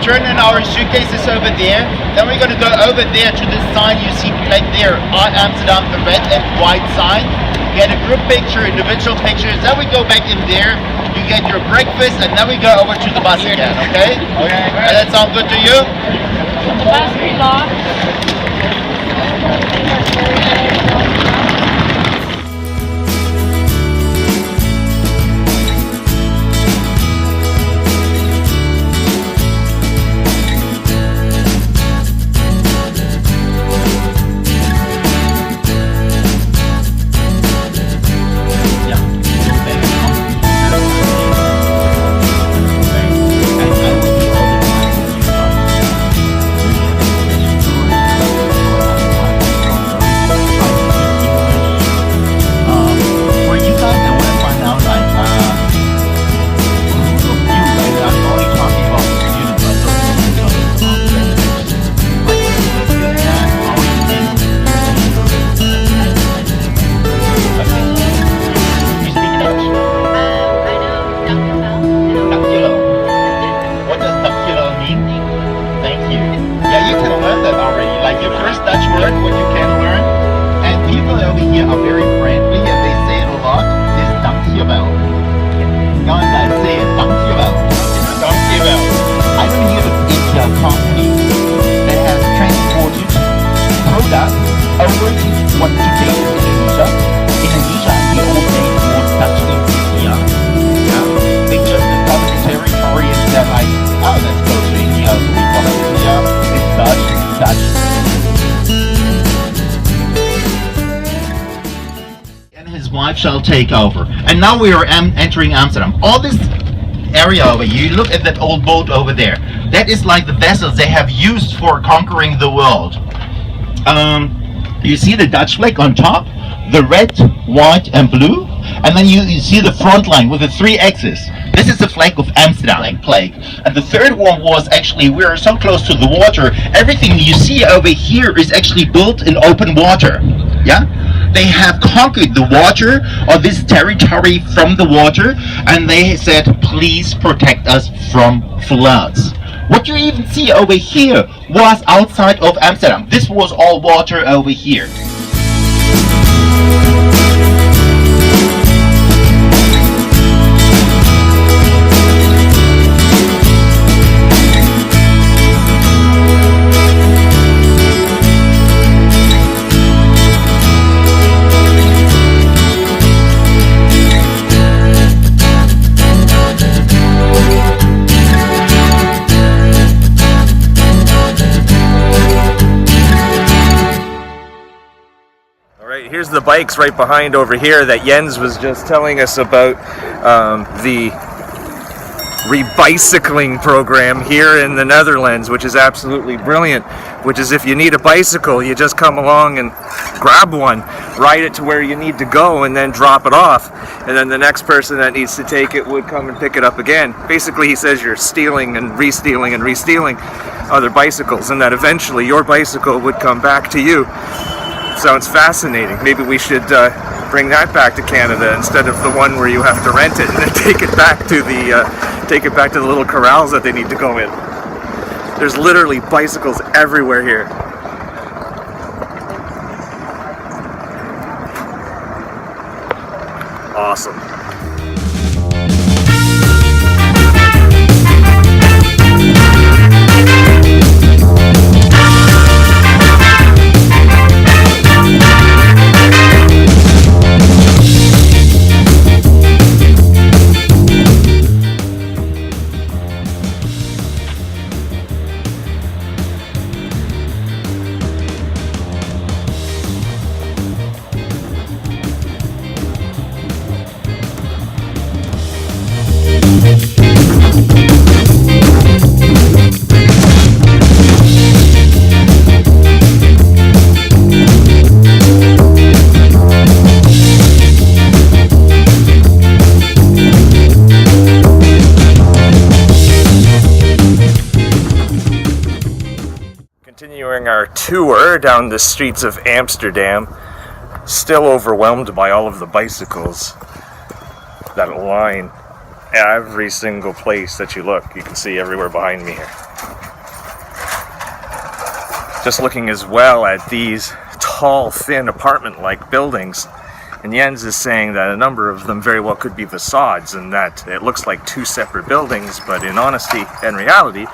turn in our suitcases over there. Then we're going to go over there to this sign you see right there, Amsterdam, the red and white sign. Get a group picture, individual pictures. Then we go back in there. You get your breakfast, and then we go over to the bus again. Okay? Okay. Does that sound good to you? The bus we lost. Shall take over, and now we are entering Amsterdam. All this area over here, you look at that old boat over there, that is like the vessels they have used for conquering the world. You see the Dutch flag on top, the red, white and blue, and then you see the front line with the 3 axes. This is the flag of Amsterdam flag. And the third one was actually, we are so close to the water, everything you see over here is actually built in open water. Yeah? They have conquered the water, or this territory from the water, and they said, please protect us from floods. What you even see over here was outside of Amsterdam. This was all water over here. Here's the bikes right behind over here that Jens was just telling us about, the rebicycling program here in the Netherlands, which is absolutely brilliant. Which is, if you need a bicycle, you just come along and grab one, ride it to where you need to go, and then drop it off. And then the next person that needs to take it would come and pick it up again. Basically, he says you're stealing and re-stealing and re-stealing other bicycles, and that eventually your bicycle would come back to you. Sounds fascinating. Maybe we should bring that back to Canada instead of the one where you have to rent it and then take it back to the little corrals that they need to go in. There's literally bicycles everywhere here. Awesome. Continuing our tour down the streets of Amsterdam, still overwhelmed by all of the bicycles that line every single place that you look. You can see everywhere behind me here. Just looking as well at these tall, thin apartment-like buildings. And Jens is saying that a number of them very well could be facades, and that it looks like two separate buildings, but in honesty and reality,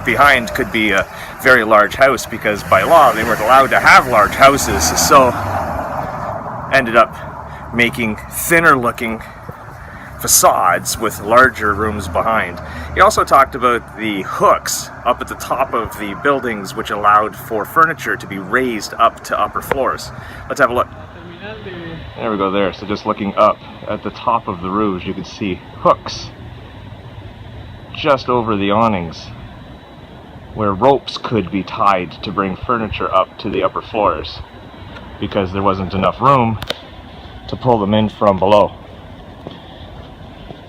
behind could be a very large house, because by law they weren't allowed to have large houses, so ended up making thinner looking facades with larger rooms behind. He also talked about the hooks up at the top of the buildings which allowed for furniture to be raised up to upper floors. Let's have a look. There we go there. So just looking up at the top of the roofs, you can see hooks just over the awnings where ropes could be tied to bring furniture up to the upper floors because there wasn't enough room to pull them in from below.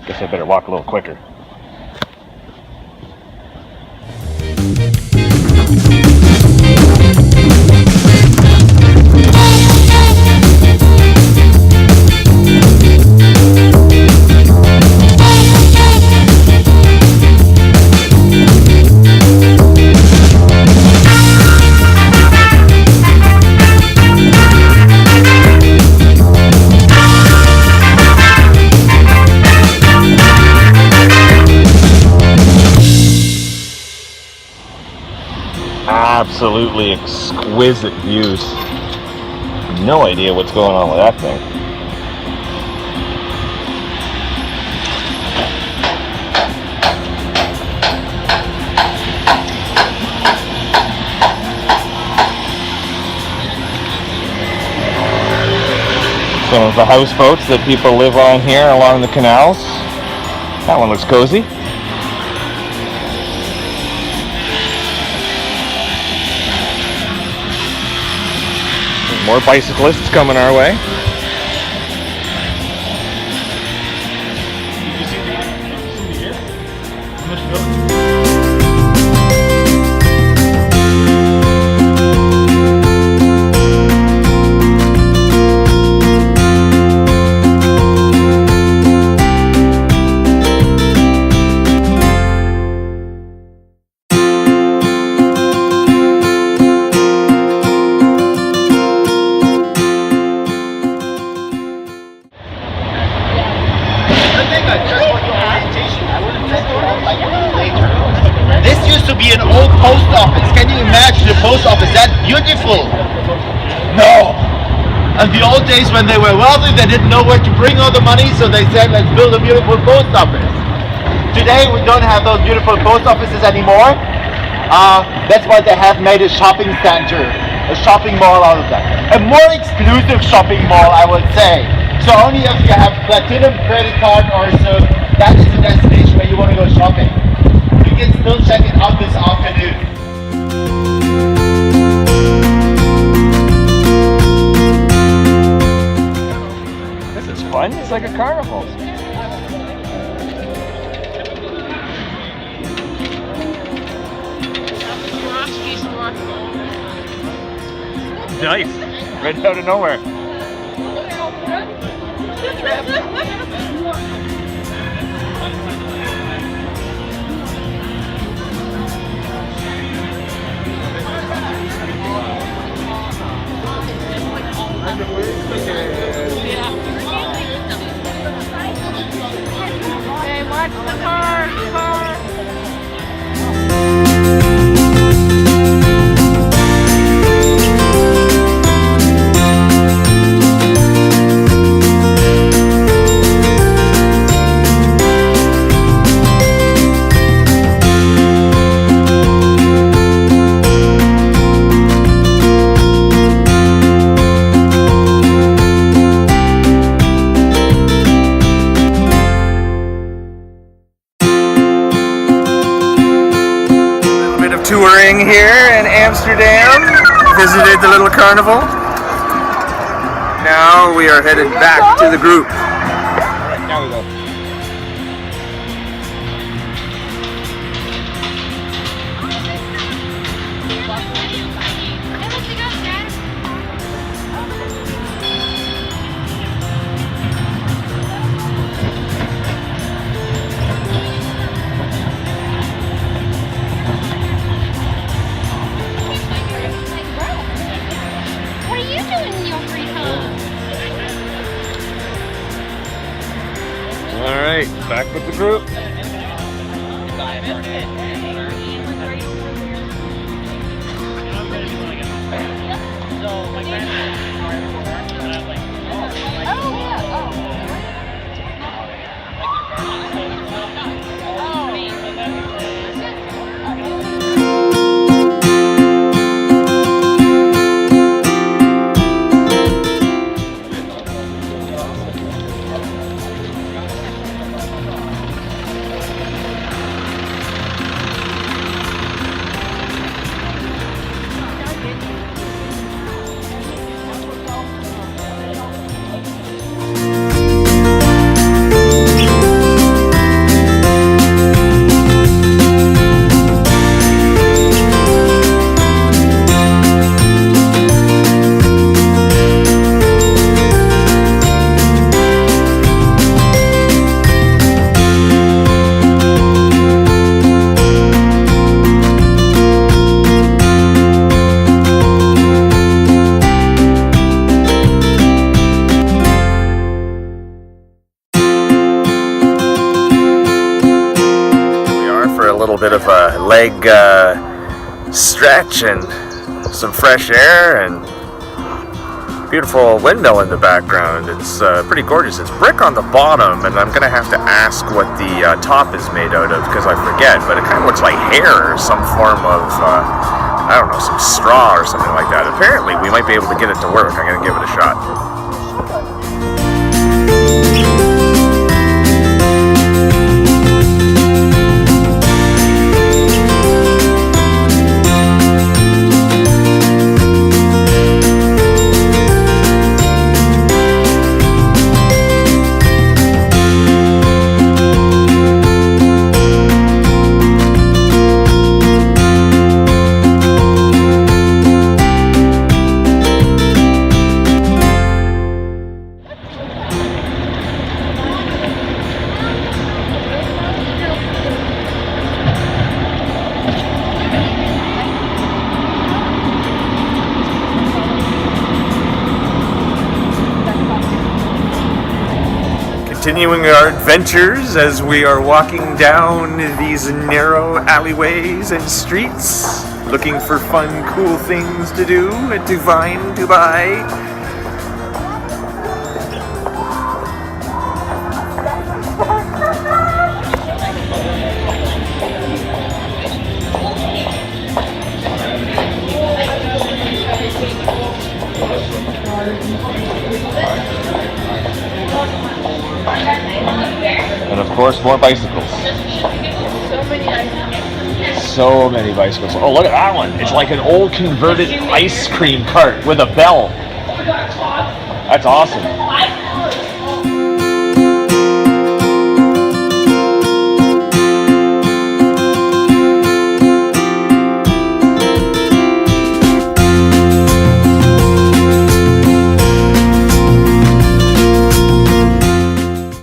Guess I better walk a little quicker. Absolutely exquisite views. No idea what's going on with that thing. Some of the houseboats that people live on here along the canals. That one looks cozy. More bicyclists coming our way. This used to be an old post office. Can you imagine the post office that beautiful? No. In the old days when they were wealthy, they didn't know where to bring all the money, so they said, let's build a beautiful post office. Today we don't have those beautiful post offices anymore. That's why they have made a shopping center, a shopping mall out of that. A more exclusive shopping mall, I would say. So only if you have platinum credit card or so, that is the destination where you want to go shopping. You can still check it out this afternoon. This is fun. It's like a carnival. Nice. Right out of nowhere. Okay, watch the car. Touring here in Amsterdam, visited the little carnival. Now we are headed back to the group. Alright, now we go. leg stretch and some fresh air and beautiful windmill in the background. It's pretty gorgeous. It's brick on the bottom, and I'm gonna have to ask what the top is made out of because I forget, but it kind of looks like hair or some form of I don't know, some straw or something like that. Apparently we might be able to get it to work. I'm gonna give it a shot. Continuing our adventures as we are walking down these narrow alleyways and streets, looking for fun, cool things to do and to find, to buy. And of course, more bicycles. So many bicycles. Oh, look at that one. It's like an old converted ice cream cart with a bell. That's awesome.